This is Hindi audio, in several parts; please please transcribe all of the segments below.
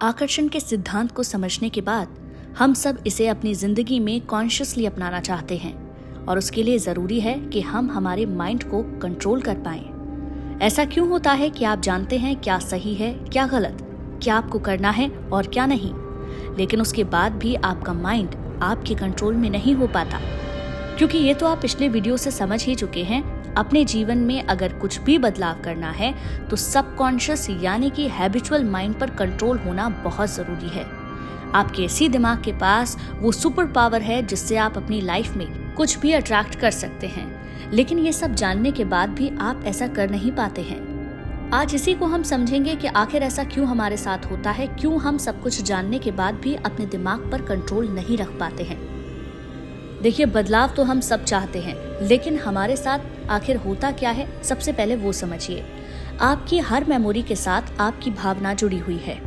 आकर्षण के सिद्धांत को समझने के बाद हम सब इसे अपनी जिंदगी में कॉन्शियसली अपनाना चाहते हैं और उसके लिए जरूरी है कि हम हमारे माइंड को कंट्रोल कर पाएं। ऐसा क्यों होता है कि आप जानते हैं क्या सही है, क्या गलत, क्या आपको करना है और क्या नहीं, लेकिन उसके बाद भी आपका माइंड आपके कंट्रोल में नहीं हो पाता? क्योंकि ये तो आप पिछले वीडियो से समझ ही चुके हैं, अपने जीवन में अगर कुछ भी बदलाव करना है तो सबकॉन्शियस यानी कि हैबिचुअल माइंड पर कंट्रोल होना बहुत जरूरी है। आपके इसी दिमाग के पास वो सुपर पावर है जिससे आप अपनी लाइफ में कुछ भी अट्रैक्ट कर सकते हैं, लेकिन ये सब जानने के बाद भी आप ऐसा कर नहीं पाते हैं। आज इसी को हम समझेंगे कि आखिर ऐसा क्यों हमारे साथ होता है, क्यों हम सब कुछ जानने के बाद भी अपने दिमाग पर कंट्रोल नहीं रख पाते हैं। देखिए, बदलाव तो हम सब चाहते हैं, लेकिन हमारे साथ आखिर होता क्या है, सबसे पहले वो समझिए। आपकी हर मेमोरी के साथ आपकी भावना जुड़ी हुई है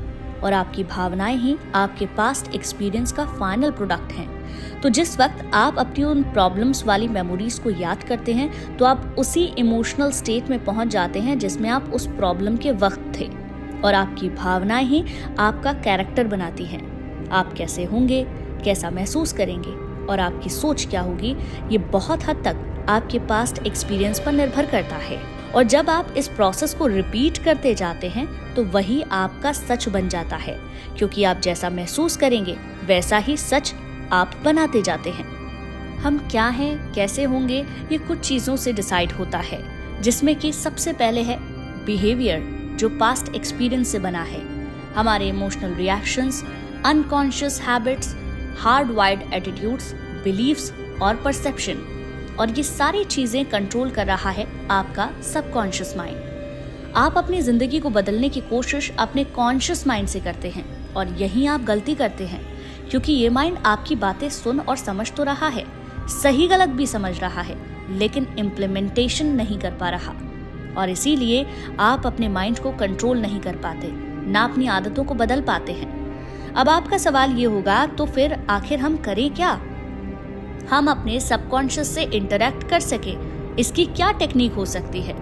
और आपकी भावनाएं ही आपके पास्ट एक्सपीरियंस का फाइनल प्रोडक्ट हैं। तो जिस वक्त आप अपनी उन प्रॉब्लम्स वाली मेमोरीज को याद करते हैं तो आप उसी इमोशनल स्टेट में पहुंच जाते हैं जिसमें आप उस प्रॉब्लम के वक्त थे, और आपकी भावनाएं ही आपका कैरेक्टर बनाती हैं। आप कैसे होंगे, कैसा महसूस करेंगे और आपकी सोच क्या होगी, ये बहुत हद तक आपके पास्ट एक्सपीरियंस पर निर्भर करता है। और जब आप इस प्रोसेस को रिपीट करते जाते हैं तो वही आपका सच बन जाता है, क्योंकि आप जैसा महसूस करेंगे वैसा ही सच आप बनाते जाते हैं। हम क्या हैं, कैसे होंगे, ये कुछ चीजों से डिसाइड होता है, जिसमें कि सबसे पहले है बिहेवियर, जो पास्ट एक्सपीरियंस से बना है। हमारे emotional reactions, unconscious habits, hard wired attitudes, beliefs और परसेप्शन, और ये सारी चीजें कंट्रोल कर रहा है आपका सबकॉन्शियस माइंड। आप अपनी जिंदगी को बदलने की कोशिश अपने कॉन्शियस माइंड से करते हैं और यही आप गलती करते हैं, क्योंकि ये माइंड आपकी बातें सुन और समझ तो रहा है, सही गलत भी समझ रहा है, लेकिन इम्प्लीमेंटेशन नहीं कर पा रहा, और इसीलिए आप अपने माइंड को कंट्रोल नहीं कर पाते, ना अपनी आदतों को बदल पाते हैं। अब आपका सवाल ये होगा, तो फिर आखिर हम करें क्या? हम अपने सबकॉन्शियस से इंटरैक्ट कर सके, इसकी क्या टेक्निक हो सकती है?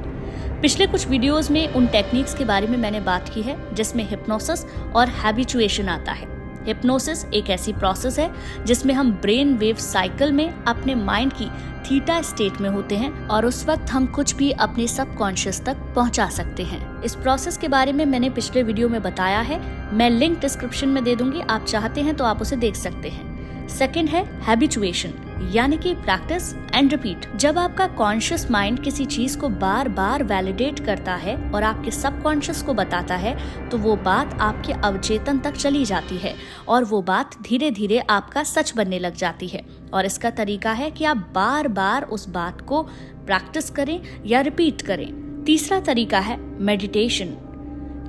पिछले कुछ वीडियोस में उन टेक्निक्स के बारे में मैंने बात की है जिसमें हिप्नोसिस और हैबिचुएशन आता है। हिप्नोसिस एक ऐसी प्रोसेस है जिसमें हम ब्रेन वेव साइकिल में अपने माइंड की थीटा स्टेट में होते हैं और उस वक्त हम कुछ भी अपने सबकॉन्शियस तक पहुंचा सकते हैं। इस प्रोसेस के बारे में मैंने पिछले वीडियो में बताया है, मैं लिंक डिस्क्रिप्शन में दे दूंगी, आप चाहते हैं तो आप उसे देख सकते हैं। सेकेंड है हैबिचुएशन, यानी कि प्रैक्टिस एंड रिपीट। जब आपका कॉन्शियस माइंड किसी चीज को बार बार वैलिडेट करता है और आपके सबकॉन्शियस को बताता है तो वो बात आपके अवचेतन तक चली जाती है और वो बात धीरे धीरे आपका सच बनने लग जाती है। और इसका तरीका है कि आप बार बार उस बात को प्रैक्टिस करें या रिपीट करें। तीसरा तरीका है मेडिटेशन।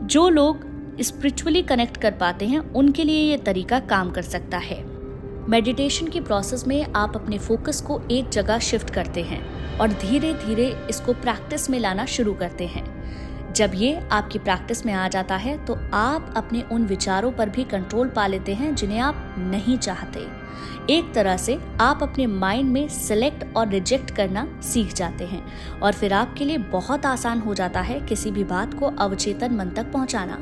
जो लोग स्पिरिचुअली कनेक्ट कर पाते हैं उनके लिए ये तरीका काम कर सकता है। मेडिटेशन की प्रोसेस में आप अपने फोकस को एक जगह शिफ्ट करते हैं और धीरे धीरे इसको प्रैक्टिस में लाना शुरू करते हैं। जब ये आपकी प्रैक्टिस में आ जाता है तो आप अपने उन विचारों पर भी कंट्रोल पा लेते हैं जिन्हें आप नहीं चाहते। एक तरह से आप अपने माइंड में सिलेक्ट और रिजेक्ट करना सीख जाते हैं और फिर आपके लिए बहुत आसान हो जाता है किसी भी बात को अवचेतन मन तक पहुंचाना।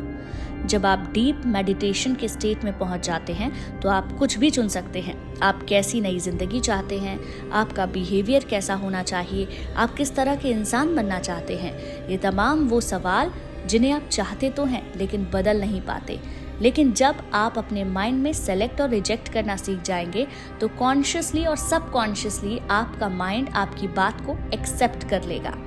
जब आप डीप मेडिटेशन के स्टेट में पहुंच जाते हैं तो आप कुछ भी चुन सकते हैं। आप कैसी नई जिंदगी चाहते हैं, आपका बिहेवियर कैसा होना चाहिए, आप किस तरह के इंसान बनना चाहते हैं, ये तमाम वो सवाल जिन्हें आप चाहते तो हैं लेकिन बदल नहीं पाते। लेकिन जब आप अपने माइंड में सेलेक्ट और रिजेक्ट करना सीख जाएंगे तो कॉन्शियसली और सबकॉन्शियसली आपका माइंड आपकी बात को एक्सेप्ट कर लेगा।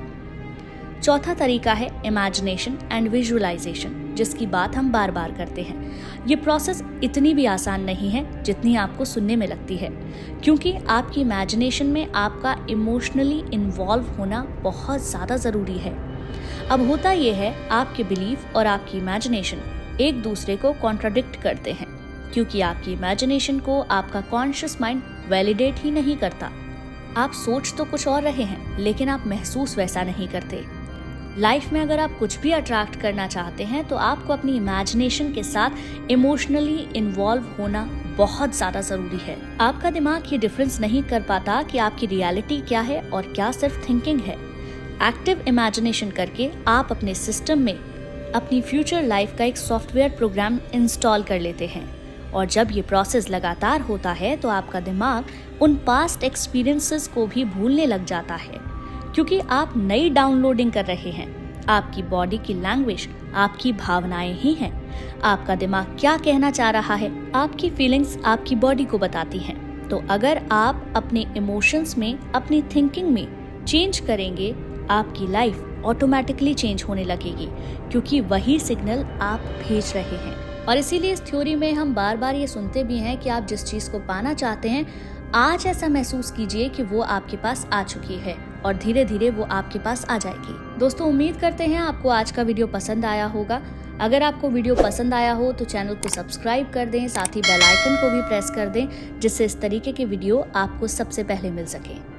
चौथा तरीका है इमेजिनेशन एंड विजुअलाइजेशन, जिसकी बात हम बार बार करते हैं। ये प्रोसेस इतनी भी आसान नहीं है जितनी आपको सुनने में लगती है, क्योंकि आपकी इमेजिनेशन में आपका इमोशनली इन्वॉल्व होना बहुत ज़्यादा ज़रूरी है। अब होता ये है, आपके बिलीफ और आपकी इमेजिनेशन एक दूसरे को कॉन्ट्राडिक्ट करते हैं, क्योंकि आपकी इमेजिनेशन को आपका कॉन्शियस माइंड वैलिडेट ही नहीं करता। आप सोच तो कुछ और रहे हैं लेकिन आप महसूस वैसा नहीं करते। लाइफ में अगर आप कुछ भी अट्रैक्ट करना चाहते हैं तो आपको अपनी इमेजिनेशन के साथ इमोशनली इन्वॉल्व होना बहुत ज्यादा जरूरी है। आपका दिमाग ये डिफरेंस नहीं कर पाता कि आपकी रियलिटी क्या है और क्या सिर्फ थिंकिंग है। एक्टिव इमेजिनेशन करके आप अपने सिस्टम में अपनी फ्यूचर लाइफ का एक सॉफ्टवेयर प्रोग्राम इंस्टॉल कर लेते हैं। और जब ये प्रोसेस लगातार होता है तो आपका दिमाग उन पास्ट एक्सपीरियंसेस को भी भूलने लग जाता है, क्योंकि आप नई डाउनलोडिंग कर रहे हैं। आपकी बॉडी की लैंग्वेज आपकी भावनाएं ही हैं। आपका दिमाग क्या कहना चाह रहा है, आपकी फीलिंग्स आपकी बॉडी को बताती हैं। तो अगर आप अपने इमोशंस में, अपनी थिंकिंग में चेंज करेंगे, आपकी लाइफ ऑटोमेटिकली चेंज होने लगेगी, क्योंकि वही सिग्नल आप भेज रहे हैं। और इसीलिए इस थ्योरी में हम बार बार ये सुनते भी हैं कि आप जिस चीज़ को पाना चाहते हैं, आज ऐसा महसूस कीजिए कि वो आपके पास आ चुकी है और धीरे धीरे वो आपके पास आ जाएगी। दोस्तों, उम्मीद करते हैं आपको आज का वीडियो पसंद आया होगा। अगर आपको वीडियो पसंद आया हो तो चैनल को सब्सक्राइब कर दें, साथ ही बेल आइकन को भी प्रेस कर दें, जिससे इस तरीके के वीडियो आपको सबसे पहले मिल सके।